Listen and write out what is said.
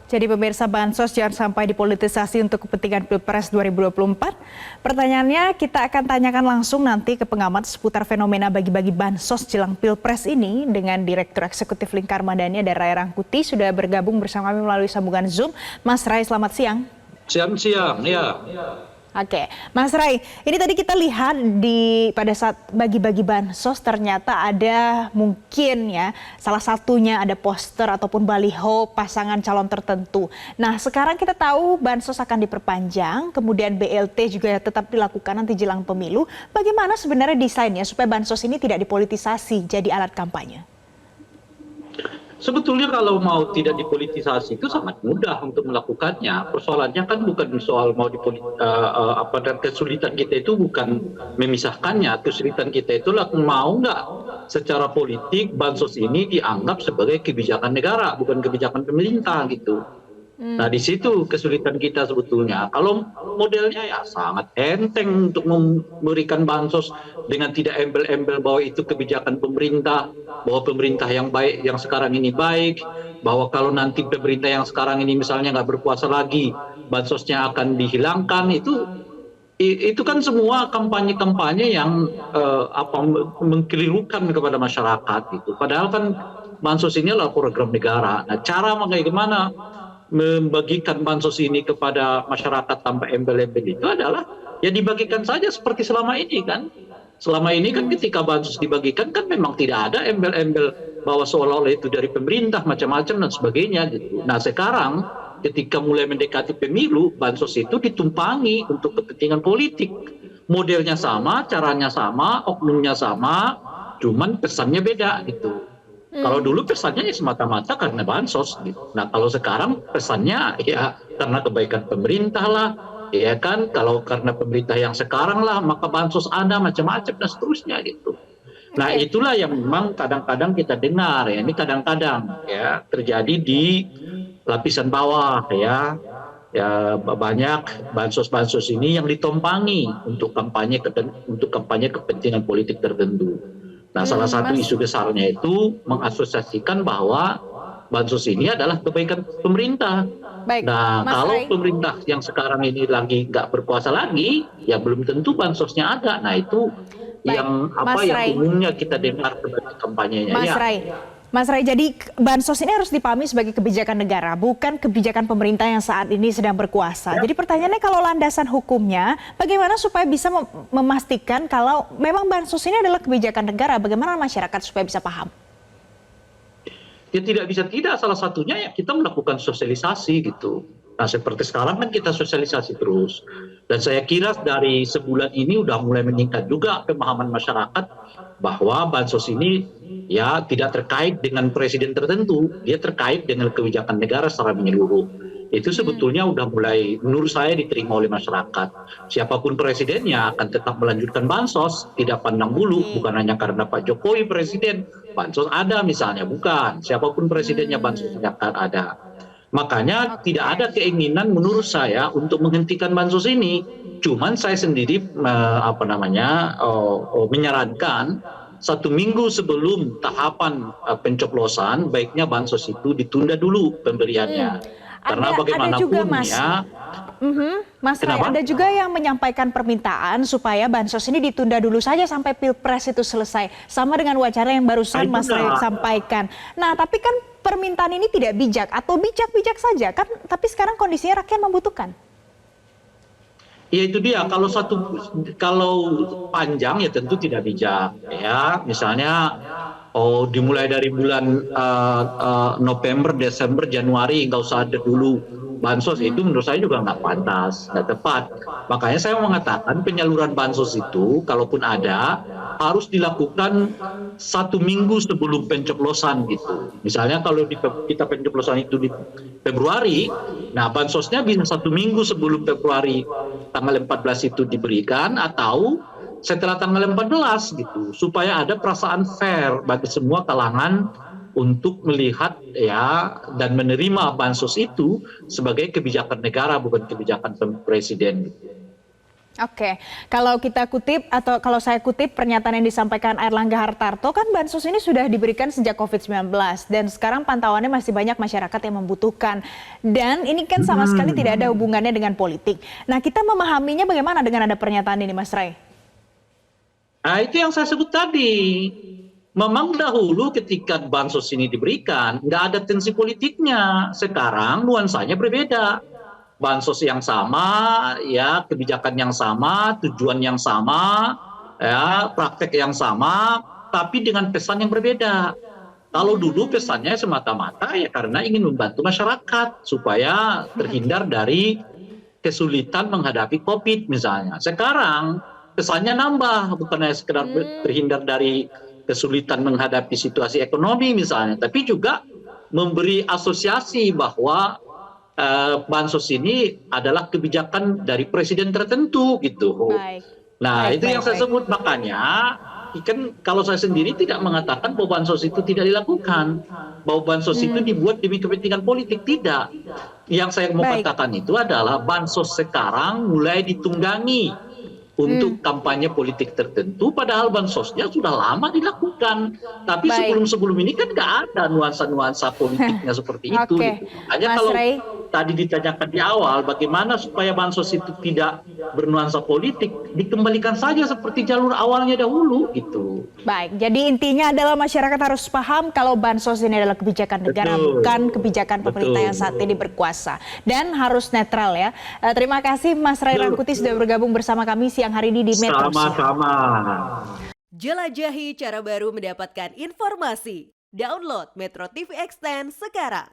Jadi pemirsa, bansos jangan sampai dipolitisasi untuk kepentingan Pilpres 2024. Pertanyaannya kita akan tanyakan langsung nanti ke pengamat seputar fenomena bagi-bagi bansos jelang Pilpres ini dengan Direktur Eksekutif Lingkar Madani ada Ray Rangkuti sudah bergabung bersama kami melalui sambungan Zoom. Mas Ray, selamat siang. Siang, ya. Oke, Mas Ray, ini tadi kita lihat pada saat bagi-bagi bansos ternyata ada mungkin ya salah satunya ada poster ataupun baliho pasangan calon tertentu. Nah, sekarang kita tahu bansos akan diperpanjang, kemudian BLT juga tetap dilakukan nanti jelang pemilu. Bagaimana sebenarnya desainnya supaya bansos ini tidak dipolitisasi jadi alat kampanye? Sebetulnya kalau mau tidak dipolitisasi itu sangat mudah untuk melakukannya. Persoalannya kan bukan soal mau dan kesulitan kita itu bukan memisahkannya. Kesulitan kita itu mau nggak secara politik bansos ini dianggap sebagai kebijakan negara, bukan kebijakan pemerintah gitu. Nah di situ kesulitan kita sebetulnya. Kalau modelnya ya sangat enteng untuk memberikan bansos dengan tidak embel-embel bahwa itu kebijakan pemerintah, bahwa pemerintah yang baik yang sekarang ini baik, bahwa kalau nanti pemerintah yang sekarang ini misalnya nggak berkuasa lagi, bansosnya akan dihilangkan. Itu kan semua kampanye-kampanye yang mengkelirukan kepada masyarakat itu. Padahal kan bansos ini adalah program negara. Nah cara bagaimana membagikan bansos ini kepada masyarakat tanpa embel-embel itu adalah ya dibagikan saja seperti selama ini kan. Selama ini kan ketika bansos dibagikan kan memang tidak ada embel-embel bahwa seolah-olah itu dari pemerintah macam-macam dan sebagainya gitu. Nah sekarang ketika mulai mendekati pemilu, bansos itu ditumpangi untuk kepentingan politik. Modelnya sama, caranya sama, oknumnya sama, cuman pesannya beda gitu. Kalau dulu pesannya ya semata-mata karena bansos gitu. Nah kalau sekarang pesannya ya karena kebaikan pemerintah lah, ya kan. Kalau karena pemerintah yang sekarang lah maka bansos ada macam-macam dan seterusnya gitu. Nah itulah yang memang kadang-kadang kita dengar ya, ini kadang-kadang ya terjadi di lapisan bawah ya. Ya banyak bansos-bansos ini yang ditompangi untuk kampanye kepentingan politik tertentu. Nah, salah satu isu besarnya itu mengasosiasikan bahwa bansos ini adalah kebaikan pemerintah. Baik, Nah, Mas kalau Ray. pemerintah yang sekarang ini lagi nggak berkuasa lagi, ya belum tentu bansosnya ada. Nah, itu Baik, yang Mas yang Ray. umumnya kita dengar sebagai kampanyenya. Mas Ya. Ray. Mas Ray, jadi bansos ini harus dipahami sebagai kebijakan negara, bukan kebijakan pemerintah yang saat ini sedang berkuasa. Jadi pertanyaannya kalau landasan hukumnya, bagaimana supaya bisa memastikan kalau memang bansos ini adalah kebijakan negara, bagaimana masyarakat supaya bisa paham? Ya tidak bisa tidak, salah satunya ya kita melakukan sosialisasi gitu. Nah seperti sekarang kan kita sosialisasi terus. Dan saya kira dari sebulan ini udah mulai meningkat juga pemahaman masyarakat bahwa bansos ini ya tidak terkait dengan presiden tertentu, dia terkait dengan kebijakan negara secara menyeluruh. Itu sebetulnya udah mulai menurut saya diterima oleh masyarakat. Siapapun presidennya akan tetap melanjutkan bansos, tidak pandang bulu, bukan hanya karena Pak Jokowi presiden, bansos ada misalnya, bukan. Siapapun presidennya bansos akan ada. Makanya tidak ada keinginan menurut saya untuk menghentikan bansos ini. Cuman saya sendiri menyarankan 1 minggu sebelum tahapan pencoblosan baiknya bansos itu ditunda dulu pemberiannya. Karena Ada juga bagaimanapun Mas. ya. Mas Ray, ada juga yang menyampaikan permintaan supaya bansos ini ditunda dulu saja sampai Pilpres itu selesai. Sama dengan wacana yang barusan Mas Ray sampaikan. Nah, tapi kan permintaan ini tidak bijak atau bijak-bijak saja kan, tapi sekarang kondisinya rakyat membutuhkan. Ya itu dia, kalau panjang ya tentu tidak bijak ya. Misalnya dimulai dari bulan November, Desember, Januari nggak usah ada dulu bansos, itu menurut saya juga nggak pantas, nggak tepat. Makanya saya mengatakan penyaluran bansos itu kalaupun ada harus dilakukan 1 minggu sebelum pencoblosan gitu. Misalnya kalau kita pencoblosan itu di Februari, nah bansosnya bisa 1 minggu sebelum Februari tanggal 14 itu diberikan atau setelah tanggal 14 gitu, supaya ada perasaan fair bagi semua kalangan untuk melihat ya dan menerima bansos itu sebagai kebijakan negara bukan kebijakan presiden. Oke, kalau kita kutip atau kalau saya kutip pernyataan yang disampaikan Airlangga Hartarto, kan bansos ini sudah diberikan sejak COVID-19 dan sekarang pantauannya masih banyak masyarakat yang membutuhkan. Dan ini kan sama sekali tidak ada hubungannya dengan politik. Nah, kita memahaminya bagaimana dengan ada pernyataan ini, Mas Ray? Nah, itu yang saya sebut tadi. Memang dahulu ketika bansos ini diberikan, nggak ada tensi politiknya. Sekarang nuansanya berbeda. Bansos yang sama, ya kebijakan yang sama, tujuan yang sama, ya praktek yang sama, tapi dengan pesan yang berbeda. Kalau dulu pesannya semata-mata ya karena ingin membantu masyarakat supaya terhindar dari kesulitan menghadapi COVID misalnya. Sekarang pesannya nambah, bukan hanya sekedar terhindar dari kesulitan menghadapi situasi ekonomi misalnya, tapi juga memberi asosiasi bahwa bansos ini adalah kebijakan dari presiden tertentu gitu. Baik. Nah, Baik, itu yang saya sebut, makanya kan kalau saya sendiri tidak mengatakan bahwa bansos itu tidak dilakukan, bahwa bansos itu dibuat demi kepentingan politik, tidak. Yang saya mau katakan itu adalah bansos sekarang mulai ditunggangi untuk kampanye politik tertentu, padahal bansosnya sudah lama dilakukan. Tapi sebelum-sebelum ini kan nggak ada nuansa-nuansa politiknya seperti itu. Oke. Gitu. Hanya Mas kalau Ray, tadi ditanyakan di awal, bagaimana supaya bansos itu tidak bernuansa politik, dikembalikan saja seperti jalur awalnya dahulu gitu. baik, jadi intinya adalah masyarakat harus paham kalau bansos ini adalah kebijakan negara, bukan kebijakan pemerintah yang saat ini berkuasa. Dan harus netral ya. Terima kasih Mas Ray Rangkuti sudah bergabung bersama kami siang hari ini di Metro Siang. Sama-sama. Jelajahi cara baru mendapatkan informasi. Download Metro TV Extend sekarang.